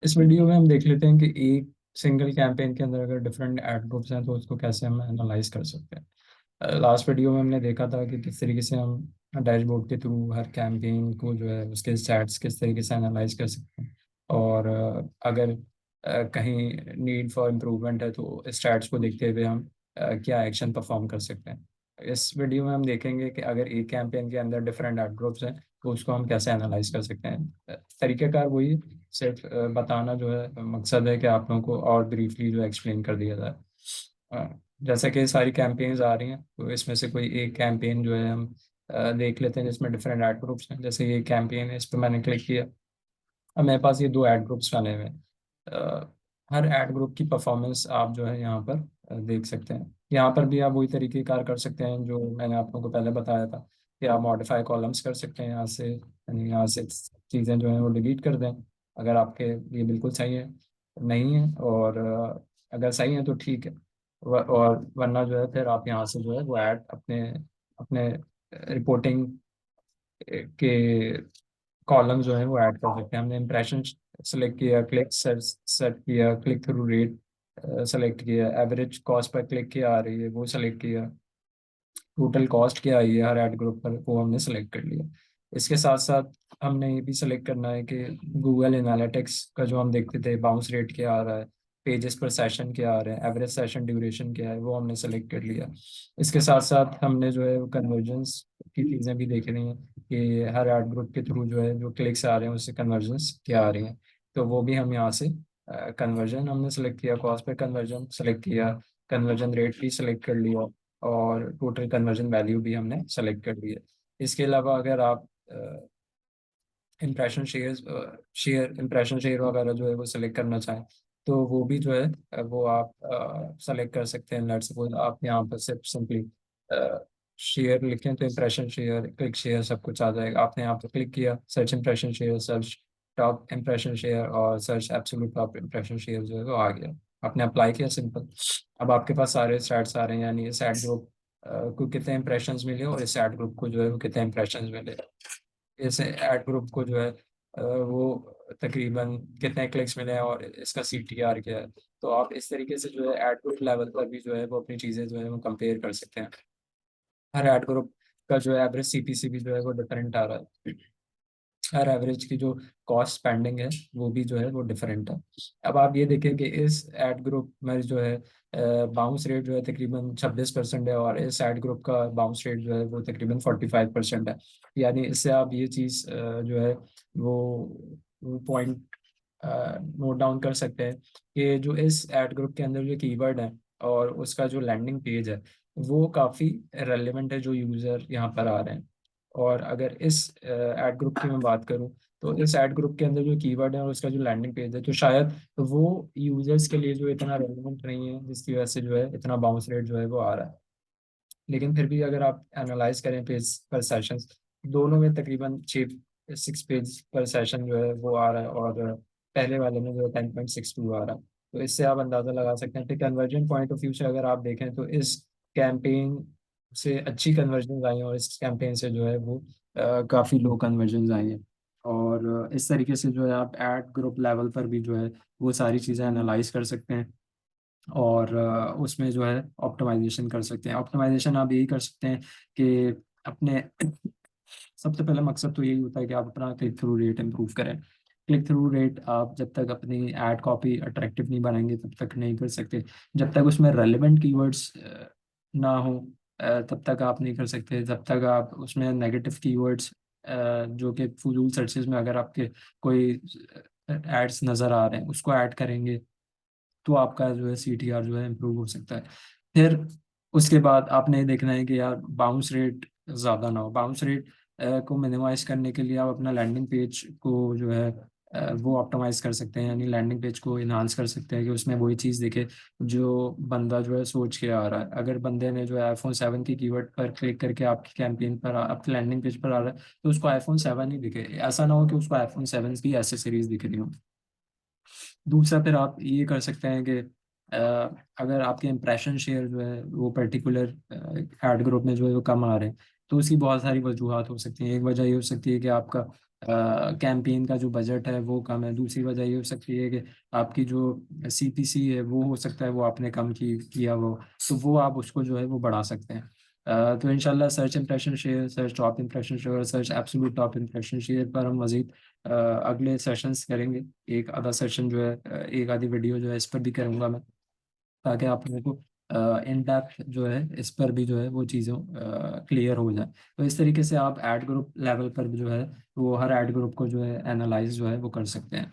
इस वीडियो में हम देख लेते हैं कि एक सिंगल कैंपेन के अंदर अगर डिफरेंट एड ग्रुप्स हैं तो उसको कैसे हम एनालाइज कर सकते हैं। लास्ट वीडियो में हमने देखा था कि किस तरीके से हम डैशबोर्ड के थ्रू हर कैंपेन को जो है उसके स्टैट्स किस तरीके से एनालाइज कर सकते हैं। और अगर कहीं नीड फॉर इम्प्रूवमेंट है तो स्टैट्स को देखते हुए हम क्या एक्शन परफॉर्म कर सकते हैं। इस वीडियो में हम देखेंगे कि अगर एक कैंपेन के अंदर डिफरेंट एड ग्रुप्स हैं तो उसको हम कैसे एनालाइज कर सकते हैं। तरीक़ाकार वही, सिर्फ बताना जो है मकसद है कि आप लोगों को और ब्रीफली जो एक्सप्लेन कर दिया जाए। जैसा कि सारी कैंपेन्स आ रही हैं तो इसमें से कोई एक कैंपेन जो है हम देख लेते हैं जिसमें डिफरेंट एड ग्रुप्स हैं। जैसे ये कैंपेन है, इस पर मैंने क्लिक किया। अब मेरे पास ये दो ऐड ग्रुप्स बने हुए हैं। हर ऐड ग्रुप की परफॉर्मेंस आप जो है यहाँ पर देख सकते हैं। यहाँ पर भी आप वही तरीके कार कर सकते हैं जो मैंने आप लोगों को पहले बताया था कि आप मॉडिफाई कॉलम्स कर सकते हैं यहाँ से, यानी यहाँ से चीज़ें जो हैं वो डिलीट कर दें अगर आपके ये बिल्कुल सही है। नहीं है और अगर सही है तो ठीक है। और वरना जो है फिर आप यहाँ से जो है वो ऐड अपने अपने रिपोर्टिंग के कॉलम जो है वो ऐड कर सकते हैं। हमने इम्प्रेशन सेलेक्ट किया, क्लिक सेट किया, क्लिक थ्रू रेट सेलेक्ट किया, एवरेज कॉस्ट पर क्लिक किया आ रही है वो सेलेक्ट किया, टोटल कॉस्ट क्या आई है हर एड ग्रुप पर वो हमने सेलेक्ट कर लिया। इसके साथ साथ हमने ये भी सेलेक्ट करना है कि गूगल एनालिटिक्स का जो हम देखते थे बाउंस रेट क्या आ रहा है, पेजेस पर सेशन क्या आ रहे हैं, एवरेज सेशन ड्यूरेशन क्या है, वो हमने सेलेक्ट कर लिया। इसके साथ साथ हमने जो है कन्वर्जेंस की चीज़ें भी देख रही हैं कि हर एड ग्रुप के थ्रू जो है जो क्लिक्स आ रहे हैं उससे कन्वर्जेंस क्या आ रही हैं। तो वो भी हम यहाँ से कन्वर्जन हमने सेलेक्ट किया, कॉस्ट पर कन्वर्जन सेलेक्ट किया, कन्वर्जन रेट भी सेलेक्ट कर लिया और टोटल कन्वर्जन वैल्यू भी हमने सेलेक्ट कर लिया। इसके अलावा अगर आप इम्प्रेशन शेयर इम्प्रेशन शेयर वगैरह जो है वो सेलेक्ट करना चाहें तो वो भी जो है वो आप सेलेक्ट कर सकते हैं। लेट्स सपोज आप यहाँ पर सिर्फ सिंपली शेयर लिखें तो इम्प्रेशन शेयर, क्लिक शेयर सब कुछ आ जाएगा। आपने यहाँ पर क्लिक किया, search impression share, search top impression share और search absolute top impression share जो है वो आ गया। आपने अप्लाई किया, सिंपल। अब आपके पास सारे स्टैट्स आ रहे हैं, यानी इस एड ग्रुप को कितने इंप्रेशंस मिले और इस एड ग्रुप को जो है वो कितने इंप्रेशंस मिले। जैसे ऐड ग्रुप को जो है वो तकरीबन कितने क्लिक्स मिले हैं और इसका CTR क्या है। तो आप इस तरीके से जो है ऐड ग्रुप लेवल पर भी जो है वो अपनी चीज़ें जो है वो कंपेयर कर सकते हैं। हर ऐड ग्रुप का जो है एवरेज CPC भी जो है वो डिफरेंट आ रहा है। हर एवरेज की जो कॉस्ट स्पेंडिंग है वो भी जो है वो डिफरेंट है। अब आप ये देखें कि इस एड ग्रुप में जो है बाउंस रेट जो है तकरीबन 26% है और इस एड ग्रुप का बाउंस रेट जो है वो तकरीबन 45% है। यानी इससे आप ये चीज़ जो है वो पॉइंट नोट डाउन कर सकते हैं कि जो इस एड ग्रुप के अंदर जो कीवर्ड है और उसका जो लैंडिंग पेज है वो काफ़ी रेलेवेंट है जो यूज़र यहाँ पर आ रहे हैं। और अगर इस एड ग्रुप की मैं बात करूँ तो इस एड ग्रुप के अंदर जो कीवर्ड है और उसका जो लैंडिंग पेज है तो शायद वो यूजर्स के लिए जो इतना रेलेवेंट नहीं है जिसकी वजह से जो है इतना बाउंस रेट जो है वो आ रहा है। लेकिन फिर भी अगर आप एनालाइज करें पेज पर सेशंस, दोनों में तकरीबन 6 पेज पर सेशन जो है वो आ रहा है और पहले वाले में जो है 10.62 आ रहा है। तो इससे आप अंदाज़ा लगा सकते हैं। फिर कन्वर्जन पॉइंट ऑफ व्यू से अगर आप देखें तो इस कैंपेन से अच्छी कन्वर्जन आई हैं और इस कैंपेन से जो है वो काफ़ी लो कन्वर्जन आई हैं। और इस तरीके से जो है आप एड ग्रुप लेवल पर भी जो है वो सारी चीज़ें एनालाइज कर सकते हैं और उसमें जो है ऑप्टिमाइजेशन कर सकते हैं। ऑप्टिमाइजेशन आप यही कर सकते हैं कि अपने सबसे पहला मकसद तो यही होता है कि आप अपना क्लिक थ्रू रेट इम्प्रूव करें। क्लिक थ्रू रेट आप जब तक अपनी एड कॉपी अट्रैक्टिव नहीं बनाएंगे तब तक नहीं कर सकते। जब तक उसमें रेलेवेंट कीवर्ड्स ना हो तब तक आप नहीं कर सकते। जब तक आप उसमें नेगेटिव कीवर्ड्स जो कि फजूल सर्चेज में अगर आपके कोई एड्स नज़र आ रहे हैं उसको ऐड करेंगे तो आपका जो है CTR जो है इम्प्रूव हो सकता है। फिर उसके बाद आपने ये देखना है कि यार बाउंस रेट ज़्यादा ना हो। बाउंस रेट को मिनिमाइज करने के लिए आप अपना लैंडिंग पेज को जो है वो ऑप्टिमाइज कर सकते हैं, यानी लैंडिंग पेज को इन्हांस कर सकते हैं कि उसमें वही चीज़ दिखे जो बंदा जो है सोच के आ रहा है। अगर बंदे ने जो है iPhone 7 की कीवर्ड पर क्लिक करके आपकी कैंपेन पर आपके लैंडिंग पेज पर आ रहा है तो उसको iPhone 7 ही दिखे। ऐसा ना हो कि उसको iPhone 7 की एसेसरीज दिख रही हो। दूसरा फिर आप ये कर सकते हैं कि अगर आपके इम्प्रेशन शेयर जो है वो पर्टिकुलर एड ग्रुप में जो है वो कम आ रहे हैं तो उसकी बहुत सारी वजूहत हो सकती हैं। एक वजह ये हो सकती है कि आपका कैंपेन का जो बजट है वो कम है। दूसरी वजह ये हो सकती है कि आपकी जो सीपीसी है वो हो सकता है वो आपने कम किया वो, तो वो आप उसको जो है वो बढ़ा सकते हैं। तो इंशाल्लाह search impression share, search top impression share, search absolute top impression share पर हम मजीद अगले सेशंस करेंगे। एक आधा सेशन जो है एक आधी वीडियो जो है इस पर भी करूँगा मैं, ताकि आप लोगों को इन डेप्थ जो है इस पर भी जो है वो चीज़ें क्लियर हो जाए। तो इस तरीके से आप एड ग्रुप लेवल पर भी जो है वो हर एड ग्रुप को जो है एनालाइज जो है वो कर सकते हैं।